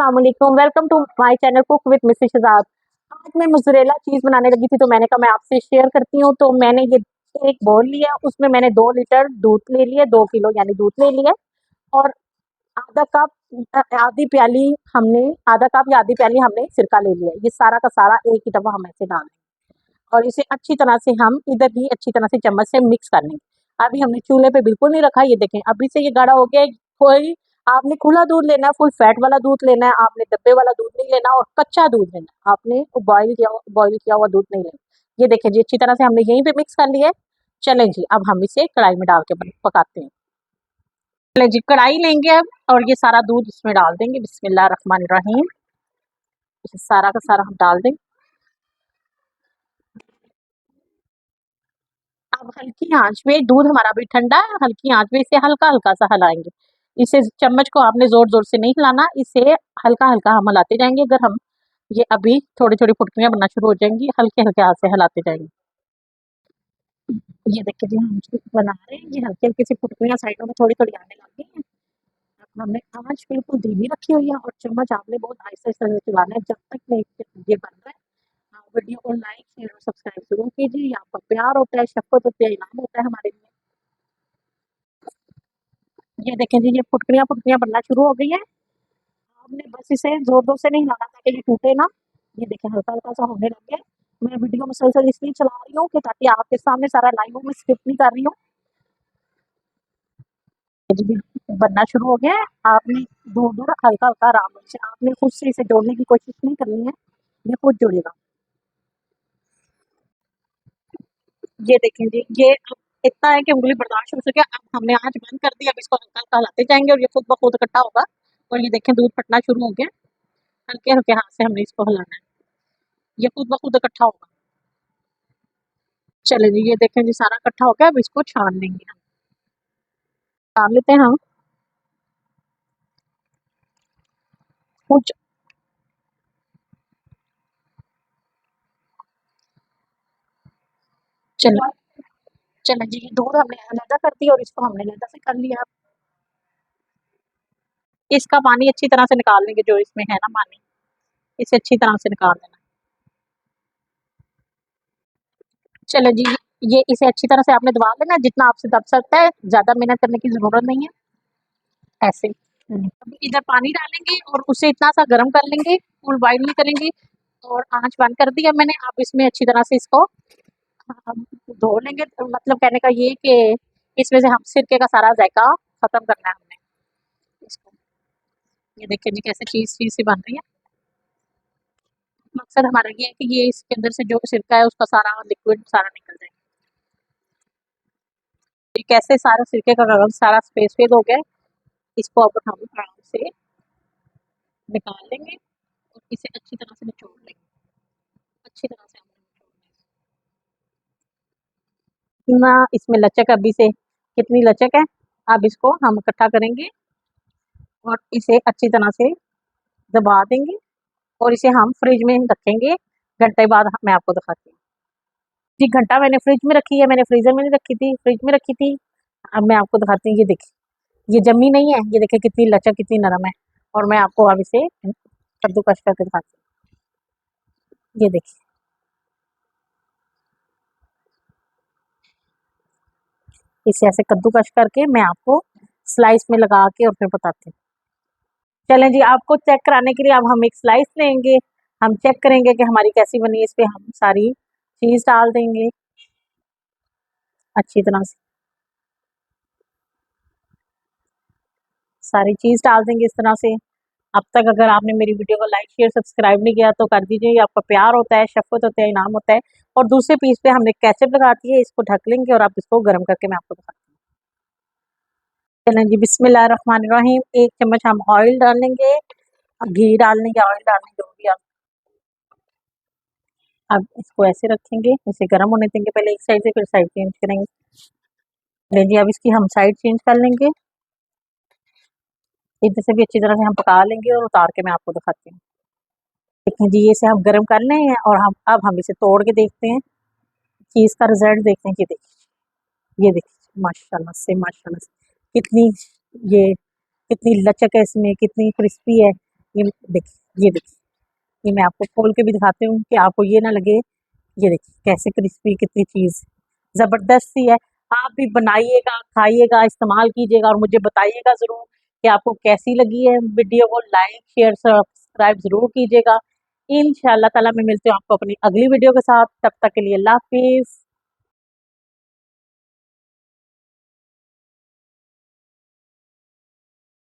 अस्सलाम वालेकुम, welcome to my channel cook with Mrs Shahzad. आज मैं मोज़रेला चीज़ बनाने लगी थी, तो मैंने कहा मैं आपसे शेयर करती हूँ। तो मैंने ये एक बाउल लिया, उसमें मैंने 2 लीटर दूध ले लिया, 2 किलो यानी दूध ले लिया और आधा कप आधी प्याली हमने आधा कप या आधी प्याली हमने सिरका ले लिया। ये सारा का सारा एक ही दफ़ा हम ऐसे डाल देंगे और इसे अच्छी तरह से हम इधर भी अच्छी तरह से चम्मच से मिक्स कर लेंगे। अभी हमने चूल्हे पे बिल्कुल नहीं रखा, ये देखें अभी से ये गाढ़ा हो गया है। कोई आपने खुला दूध लेना है, फुल फैट वाला दूध लेना है, आपने डब्बे वाला दूध नहीं लेना और कच्चा दूध लेना है। आपने बॉयल किया हुआ दूध नहीं लेना। ये देखें जी, अच्छी तरह से हमने यहीं पे मिक्स कर लिया है। चलें जी, अब हम इसे कढ़ाई में डाल के पकाते हैं। चलें जी, कढ़ाई लेंगे अब और ये सारा दूध इसमें डाल देंगे। बिस्मिल्लाह रहमान रहीम। इसे सारा का सारा हम डाल देंगे। अब हल्की आंच पे, दूध हमारा भी ठंडा है, हल्की आंच पे इसे हल्का-हल्का सा हिलाएँगे। इसे चम्मच को आपने ज़ोर-ज़ोर से नहीं हिलाना, इसे हल्का-हल्का हम हिलाते जाएँगे। अगर हम ये अभी थोड़ी-थोड़ी फुटकियाँ बनना शुरू हो जाएँगी, हल्के-हल्के हाथ से हिलाते जाएँगे। ये देखिए जी, हम इसको बना रहे हैं, ये हल्की-हल्की सी फुटकियाँ साइडों में थोड़ी-थोड़ी आने लग गई हैं। अब हमने आँच बिल्कुल धीमी रखी हुई है और चम्मच आपने बहुत आहिस्ते-आहिस्ते से चलाना है जब तक नहीं ये बन रहा है। वीडियो को लाइक, शेयर और सब्सक्राइब ज़रूर कीजिए। ये आपका प्यार होता है, शफ़क़त होती है, इनाम होता है हमारे लिए। ये देखें जी, ये फुटकियाँ बनना शुरू हो गई हैं। आपने बस इसे ज़ोर-ज़ोर से नहीं हिलाना ताकि ये टूटे ना। ये देखिए हल्का-हल्का सा होने लग गया है। मैं वीडियो मुसलसल इसलिए चला रही हूँ कि ताकि आपके सामने सारा लाइव हूँ, मैं स्किप नहीं कर रही हूँ। ये जी बनना शुरू हो गया है। आपने दूर-दूर हल्का-हल्का आराम से आपने खुद से इसे जोड़ने की कोशिश नहीं करनी है, ये खुद जुड़ेगा। ये देखें जी, ये अब इतना है कि उँगली बर्दाश्त हो सके। अब हमने आँच बंद कर दी, अब इसको हल्का-हल्का हिलाते जाएँगे और ये खुद ब खुद इकट्ठा होगा और ये देखें दूध फटना शुरू हो गया। हल्के-हल्के हाथ से हमने इसको हिलाना है, ये खुद ब खुद इकट्ठा होगा। चलें जी, ये देखें जी सारा इकट्ठा हो गया, अब इसको छान लेंगे हम। छान लेते हैं हम। कुछ चलें चलें जी, ये दूध हमने अलग कर दिया और इसको हमने अलग से कर लिया। इसका पानी अच्छी तरह से निकाल लेंगे, जो इसमें है ना पानी, इसे अच्छी तरह से निकाल लेना। चलो जी, ये इसे अच्छी तरह से आपने दबा लेना जितना आपसे दब सकता है, ज़्यादा मेहनत करने की ज़रूरत नहीं है, ऐसे। अब इधर पानी डालेंगे और उसे इतना सा गरम कर लेंगे, फुल बॉयल नहीं करेंगे और आँच बंद कर दिया मैंने। अब इसमें अच्छी तरह से इसको हम धो लेंगे। तो मतलब कहने का ये कि इसमें से हम सिरके का सारा ज़ायका ख़त्म करना है हमने इसको। ये देखिए जी कैसे चीज़-चीज़ सी बन रही है। मकसद हमारा ये है कि ये इसके अंदर से जो सिरका है उसका सारा लिक्विड सारा निकल जाए। ये कैसे सारा सिरके का सारा सफ़ेद हो गया है, इसको अब हम आराम से निकाल लेंगे और इसे अच्छी तरह से निचोड़ लेंगे। अच्छी तरह से हमने निचोड़ना है। ना इसमें लचक अभी से कितनी लचक है, अब इसको हम इकट्ठा करेंगे और इसे अच्छी तरह से दबा देंगे और इसे हम फ्रिज में रखेंगे। घंटे बाद मैं आपको दिखाती हूँ। जी घंटा मैंने फ्रिज में रखी है, मैंने फ्रीज़र में नहीं रखी थी, फ्रिज में रखी थी। अब मैं आपको दिखाती हूँ, ये देखिए, ये जमी नहीं है, ये देखिए कितनी लचक कितनी नरम है और मैं आपको अब इसे कद्दूकस करके दिखाती हूँ। ये देखिए, इसे ऐसे कद्दूकस करके मैं आपको स्लाइस में लगा के और फिर बताती हूँ। चलें जी, आपको चेक कराने के लिए अब हम एक स्लाइस लेंगे, हम चेक करेंगे कि हमारी कैसी बनी है। इस पे हम सारी चीज़ डाल देंगे अच्छी तरह से, सारी चीज़ डाल देंगे इस तरह से। अब तक अगर आपने मेरी वीडियो को लाइक, शेयर, सब्सक्राइब नहीं किया तो कर दीजिए। ये आपका प्यार होता है, शफ़क़त होता है, इनाम होता है। और दूसरे पीस पे हमने केचप लगाती है, इसको ढक लेंगे और अब इसको गरम करके मैं आपको दिखाती हूँ। चलें जी, बिस्मिल्लाहिर्रहमानिर्रहीम। 1 चम्मच हम ऑयल डालेंगे, घी डालने या ऑयल डालने जो भी आप। अब इसको ऐसे रखेंगे, इसे गरम होने देंगे पहले एक साइड से, फिर साइड चेंज करेंगे। चलें जी, अब इसकी हम साइड चेंज कर लेंगे। इधर से भी अच्छी तरह से हम पका लेंगे और उतार के मैं आपको दिखाती हूँ। देखें जी, ये इसे हम गरम कर लें हैं और हम इसे तोड़ के देखते हैं, चीज़ का रिज़ल्ट देखते हैं। ये देखिए माशाल्लाह से कितनी ये कितनी लचक है इसमें, कितनी क्रिस्पी है। ये मैं आपको खोल के भी दिखाती हूँ कि आपको ये ना लगे। ये देखिए कैसे क्रिस्पी, कितनी चीज़ ज़बरदस्त सी है। आप भी बनाइएगा, खाइएगा, इस्तेमाल कीजिएगा और मुझे बताइएगा ज़रूर कि आपको कैसी लगी है वीडियो को। लाइक, शेयर, सब्सक्राइब ज़रूर कीजिएगा। इंशाअल्लाह ताला मैं मिलती हूँ आपको अपनी अगली वीडियो के साथ। तब तक के लिए अल्लाह हाफ़िज़।